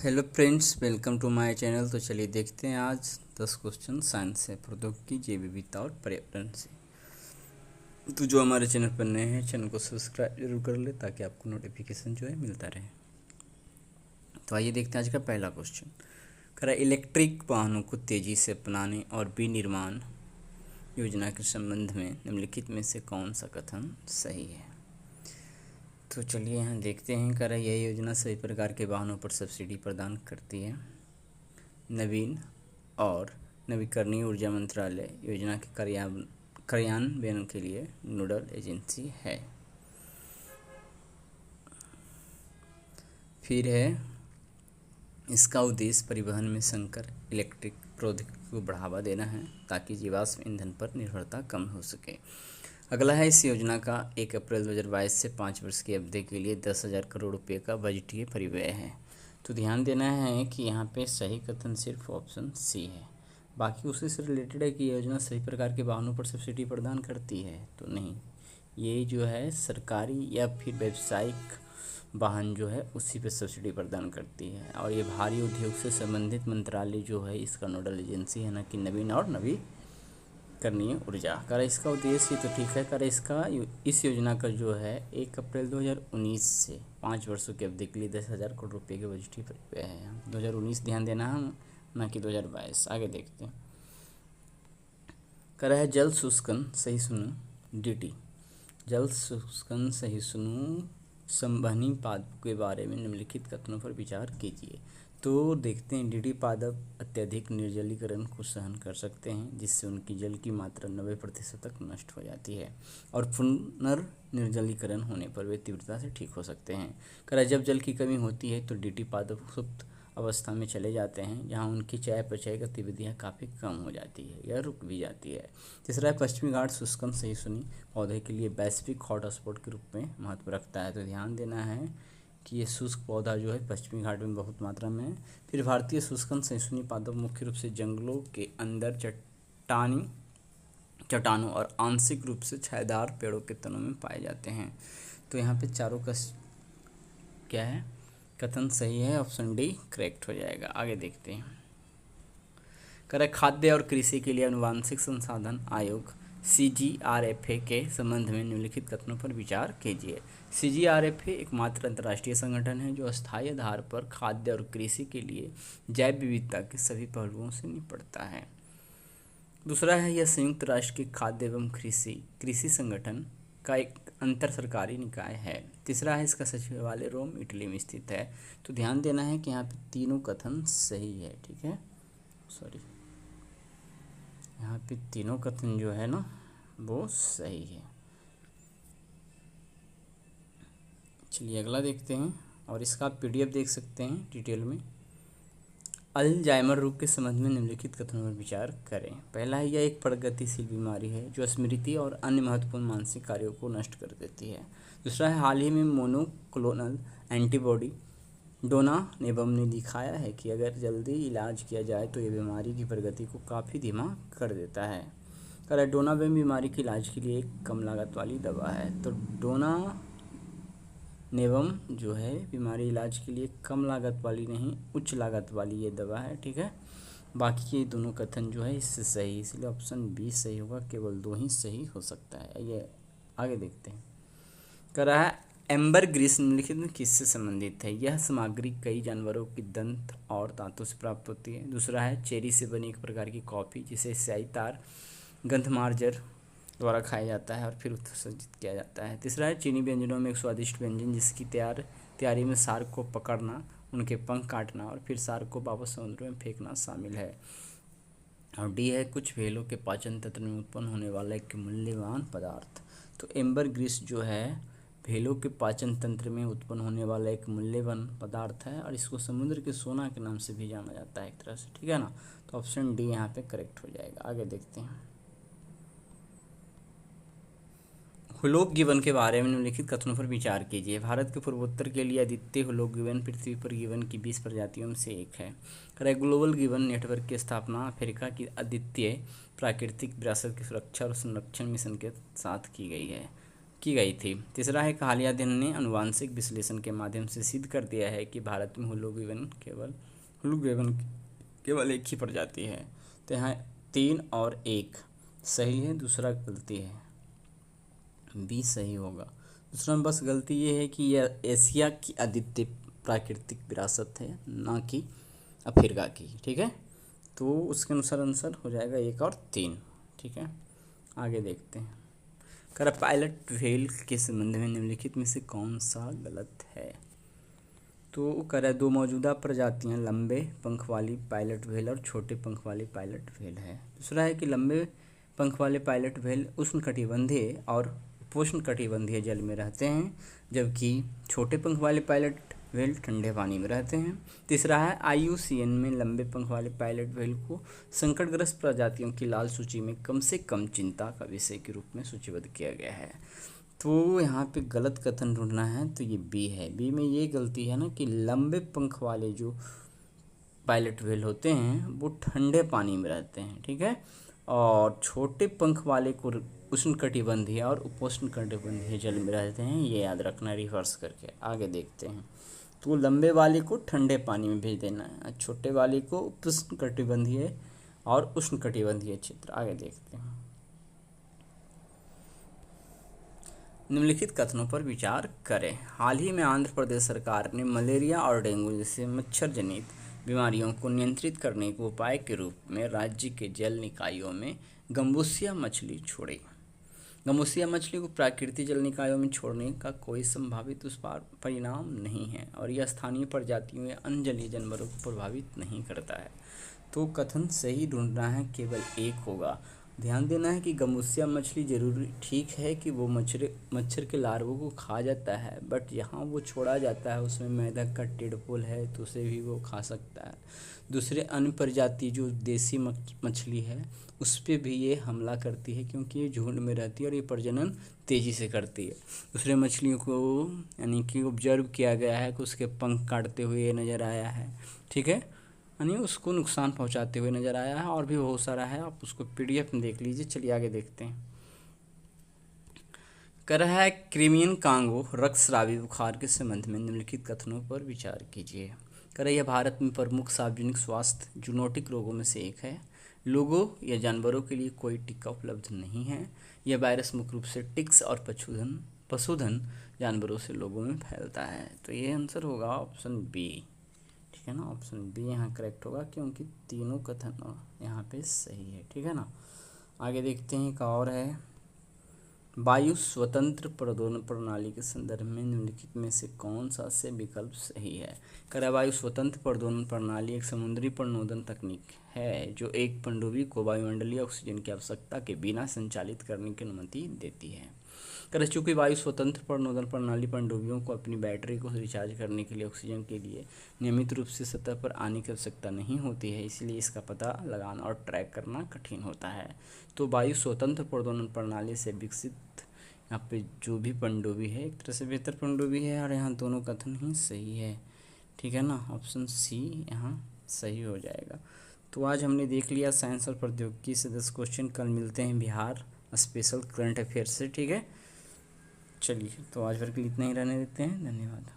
Hello friends, welcome to my channel. तो चलिए देखते हैं आज 10 क्वेश्चन साइंस से, प्रौद्योगिकी, जैव विविधता और पर्यावरण से। तो जो हमारे चैनल पर नए हैं, चैनल को सब्सक्राइब जरूर कर ले ताकि आपको नोटिफिकेशन जो है मिलता रहे। तो आइए देखते हैं आज का पहला क्वेश्चन। करा इलेक्ट्रिक वाहनों को तेजी से अपनाने और विनिर्माण योजना के संबंध में निम्नलिखित में से कौन सा कथन सही है। तो चलिए यहाँ देखते हैं। करा यह योजना सभी प्रकार के वाहनों पर सब्सिडी प्रदान करती है। नवीन और नवीकरणीय ऊर्जा मंत्रालय योजना के कार्यान्वयन के लिए नोडल एजेंसी है। फिर है, इसका उद्देश्य परिवहन में संकर इलेक्ट्रिक प्रौद्योगिकी को बढ़ावा देना है ताकि जीवाश्म ईंधन पर निर्भरता कम हो सके। अगला है, इस योजना का 1 अप्रैल 2022 से 5 वर्ष की अवधि के लिए 10,000 करोड़ रुपये का बजटीय परिव्यय है। तो ध्यान देना है कि यहाँ पे सही कथन सिर्फ ऑप्शन सी है। बाकी उसी से रिलेटेड है कि योजना सभी प्रकार के वाहनों पर सब्सिडी प्रदान करती है, तो नहीं, ये जो है सरकारी या फिर व्यावसायिक वाहन जो है उसी पे सब्सिडी प्रदान करती है। और ये भारी उद्योग से संबंधित मंत्रालय जो है इसका नोडल एजेंसी है, ना कि नवीन और नवीकरणीय ऊर्जा। कर इसका उद्देश्य तो ठीक है। कर इसका इस योजना का जो है 1 अप्रैल 2019 से 5 वर्षों की अवधि के लिए 10,000 करोड़ रुपये के बजटीय परिव्यय है। 2019 ध्यान देना है, ना कि 2022। आगे देखते हैं। कर है, जल शुष्कन सही सुनो DT, जल शुष्कन सही सुनो संवहनी पादप के बारे में निम्नलिखित कथनों पर विचार कीजिए। तो देखते हैं, DT पादप अत्यधिक निर्जलीकरण को सहन कर सकते हैं, जिससे उनकी जल की मात्रा 90% तक नष्ट हो जाती है और पुनर्निर्जलीकरण होने पर वे तीव्रता से ठीक हो सकते हैं। करा जब जल की कमी होती है तो DT पादप सुप्त अवस्था में चले जाते हैं, जहां उनकी चयापचय गतिविधियां काफ़ी कम हो जाती है या रुक भी जाती है। तीसरा है, पश्चिमी घाट शुष्कन सही सुनी पौधे के लिए वैश्विक हॉटस्पॉट के रूप में महत्व रखता है। तो ध्यान देना है कि ये शुष्क पौधा जो है पश्चिमी घाट में बहुत मात्रा में है। फिर भारतीय शुष्कन सहिष्णु पादप मुख्य रूप से जंगलों के अंदर चट्टानों और आंशिक रूप से छायादार पेड़ों के तनों में पाए जाते हैं। तो यहाँ पे चारों का क्या है, कथन सही है। ऑप्शन डी करेक्ट हो जाएगा। आगे देखते हैं। कर खाद्य और कृषि के लिए आनुवांशिक संसाधन आयोग CGRFA के संबंध में निम्नलिखित कथनों पर विचार कीजिए। CGRFA एकमात्र अंतर्राष्ट्रीय संगठन है जो अस्थायी आधार पर खाद्य और कृषि के लिए जैव विविधता के सभी पहलुओं से निपटता है। दूसरा है, यह संयुक्त राष्ट्र के खाद्य एवं कृषि संगठन का एक अंतर सरकारी निकाय है। तीसरा है, इसका सचिवालय रोम इटली में स्थित है। तो ध्यान देना है कि यहाँ पे तीनों कथन सही है। ठीक है, सॉरी, यहाँ पे तीनों कथन जो है ना वो सही है। चलिए अगला देखते हैं, और इसका आप PDF देख सकते हैं डिटेल में। अल्जाइमर रोग के संबंध में निम्नलिखित कथनों पर विचार करें। पहला है, यह एक प्रगतिशील बीमारी है जो स्मृति और अन्य महत्वपूर्ण मानसिक कार्यों को नष्ट कर देती है। दूसरा है, हाल ही में मोनोक्लोनल एंटीबॉडी डोनानेबम ने दिखाया है कि अगर जल्दी इलाज किया जाए तो ये बीमारी की प्रगति को काफ़ी धीमा कर देता है। कर डोनावेम बीमारी के इलाज के लिए एक कम लागत वाली दवा है। तो डोनानेबम जो है बीमारी इलाज के लिए कम लागत वाली नहीं, उच्च लागत वाली ये दवा है। ठीक है, बाकी ये दोनों कथन जो है इससे सही, इसलिए ऑप्शन बी सही होगा। केवल 2 ही सही हो सकता है। ये आगे देखते हैं। कर रहा है, एम्बरग्रीस निम्नलिखित में किससे संबंधित है। यह सामग्री कई जानवरों की दंत और दांतों से प्राप्त होती है। दूसरा है, चेरी से बनी एक प्रकार की कॉफी जिसे स्याही तार गंधमार्जर द्वारा खाया जाता है और फिर उत्सर्जित किया जाता है। तीसरा है, चीनी व्यंजनों में एक स्वादिष्ट व्यंजन जिसकी तैयारी में शार्क को पकड़ना, उनके पंख काटना और फिर शार्क को वापस समुद्र में फेंकना शामिल है। और डी है, कुछ व्हेलों के पाचन तंत्र में उत्पन्न होने वाला एक मूल्यवान पदार्थ। तो एम्बरग्रीस जो है व्हेलों के पाचन तंत्र में उत्पन्न होने वाला एक मूल्यवान पदार्थ है और इसको समुद्र के सोना के नाम से भी जाना जाता है एक तरह से। ठीक है ना, तो ऑप्शन डी यहाँ पे करेक्ट हो जाएगा। आगे देखते हैं। हुलॉक गिवन के बारे में निम्नलिखित कथनों पर विचार कीजिए। भारत के पूर्वोत्तर के लिए अद्वितीय हुलॉक गिवन पृथ्वी पर गिवन की 20 प्रजातियों में से एक है। ग्लोबल गिवन नेटवर्क की स्थापना अफ्रीका की अद्वितीय प्राकृतिक विरासत की सुरक्षा और संरक्षण मिशन के साथ की गई है। की गई थी। तीसरा है, हालिया अध्ययन ने आनुवंशिक विश्लेषण के माध्यम से सिद्ध कर दिया है कि भारत में हुलूग्रेवन केवल एक ही प्रजाति है। तो यहाँ 3 और 1 सही है, दूसरा गलती है, बी सही होगा। दूसरा में बस गलती ये है कि यह एशिया की अद्वितीय प्राकृतिक विरासत है, ना कि अफ्रीका की। ठीक है, तो उसके अनुसार आंसर हो जाएगा 1 और 3। ठीक है, आगे देखते हैं। कर पायलट व्हेल के संबंध में निम्नलिखित में से कौन सा गलत है? तो कर 2 मौजूदा प्रजातियां लंबे पंख वाली पायलट व्हेल और छोटे पंख वाली पायलट व्हेल है। दूसरा है कि लंबे पंख वाले पायलट व्हेल उष्णकटिबंधीय और उपोष्णकटिबंधीय जल में रहते हैं, जबकि छोटे पंख वाले पायलट व्हेल ठंडे पानी में रहते हैं। तीसरा है, IUCN में लंबे पंख वाले पायलट व्हेल को संकटग्रस्त प्रजातियों की लाल सूची में कम से कम चिंता का विषय के रूप में सूचीबद्ध किया गया है। तो यहाँ पे गलत कथन ढूंढना है, तो ये बी है। बी में ये गलती है ना कि लंबे पंख वाले जो पायलट व्हेल होते हैं वो ठंडे पानी में रहते हैं। ठीक है, और छोटे पंख वाले को उष्णकटिबंधीय और उपोष्णकटिबंधीय जल में रहते हैं, ये याद रखना रिवर्स करके। आगे देखते हैं। तो लंबे वाले को ठंडे पानी में भेज देना है, छोटे वाले को उपोष्णकटिबंधीय और उष्णकटिबंधीय क्षेत्र। आगे देखते हैं। निम्नलिखित कथनों पर विचार करें। हाल ही में आंध्र प्रदेश सरकार ने मलेरिया और डेंगू जैसे मच्छर जनित बीमारियों को नियंत्रित करने के उपाय के रूप में राज्य के जल निकायों में गम्बूसिया मछली छोड़ी। गम्बूसिया मछली को प्राकृतिक जल निकायों में छोड़ने का कोई संभावित परिणाम नहीं है और यह स्थानीय प्रजातियों या अन्य जलीय जानवरों को प्रभावित नहीं करता है। तो कथन सही ढूंढना है, केवल 1 होगा। ध्यान देना है कि गम्बूसिया मछली जरूरी ठीक है कि वो मच्छर के लार्वों को खा जाता है, बट यहाँ वो छोड़ा जाता है, उसमें मेंढक का टेडपोल है तो उसे भी वो खा सकता है। दूसरे अन्य प्रजाति जो देसी मछली है उस पर भी ये हमला करती है, क्योंकि ये झुंड में रहती है और ये प्रजनन तेज़ी से करती है। दूसरे मछलियों को यानी कि ऑब्जर्व किया गया है कि उसके पंख काटते हुए नज़र आया है। ठीक है, यानी उसको नुकसान पहुंचाते हुए नज़र आया है, और भी बहुत सारा है, आप उसको PDF में देख लीजिए। चलिए आगे देखते हैं। कह रहा है, क्रिमियन कांगो रक्तस्रावी बुखार के संबंध में निम्नलिखित कथनों पर विचार कीजिए। कह रहा है, यह भारत में प्रमुख सार्वजनिक स्वास्थ्य जूनोटिक रोगों में से एक है। लोगों या जानवरों के लिए कोई टीका उपलब्ध नहीं है। यह वायरस मुख्य रूप से टिक्स और पशुधन जानवरों से लोगों में फैलता है। तो ये आंसर होगा ऑप्शन बी। ठीक है ना, ऑप्शन बी यहाँ करेक्ट होगा, क्योंकि तीनों कथन यहाँ पे सही है। ठीक है ना, आगे देखते हैं। एक और है, वायु स्वतंत्र प्रदोलन प्रणाली के संदर्भ में निम्नलिखित में से कौन सा से विकल्प सही है? कह रहा, वायु स्वतंत्र प्रदोलन प्रणाली एक समुद्री प्रणोदन तकनीक है जो एक पनडुब्बी को वायुमंडलीय ऑक्सीजन की आवश्यकता के बिना संचालित करने की अनुमति देती है। कर चूँकि वायु स्वतंत्र प्रणोदन प्रणाली पनडुब्बियों को अपनी बैटरी को रिचार्ज करने के लिए ऑक्सीजन के लिए नियमित रूप से सतह पर आने की आवश्यकता नहीं होती है, इसलिए इसका पता लगाना और ट्रैक करना कठिन होता है। तो वायु स्वतंत्र प्रदोलन प्रणाली से विकसित यहाँ पे जो भी पनडुब्बी है एक तरह से बेहतर पनडुब्बी है, और यहाँ दोनों कथन ही सही है। ठीक है ना, ऑप्शन सी यहाँ सही हो जाएगा। तो आज हमने देख लिया साइंस और प्रौद्योगिकी से 10 क्वेश्चन। कल मिलते हैं बिहार स्पेशल करंट अफेयर से। ठीक है, चलिए तो आज भर के लिए इतना ही रहने देते हैं। धन्यवाद।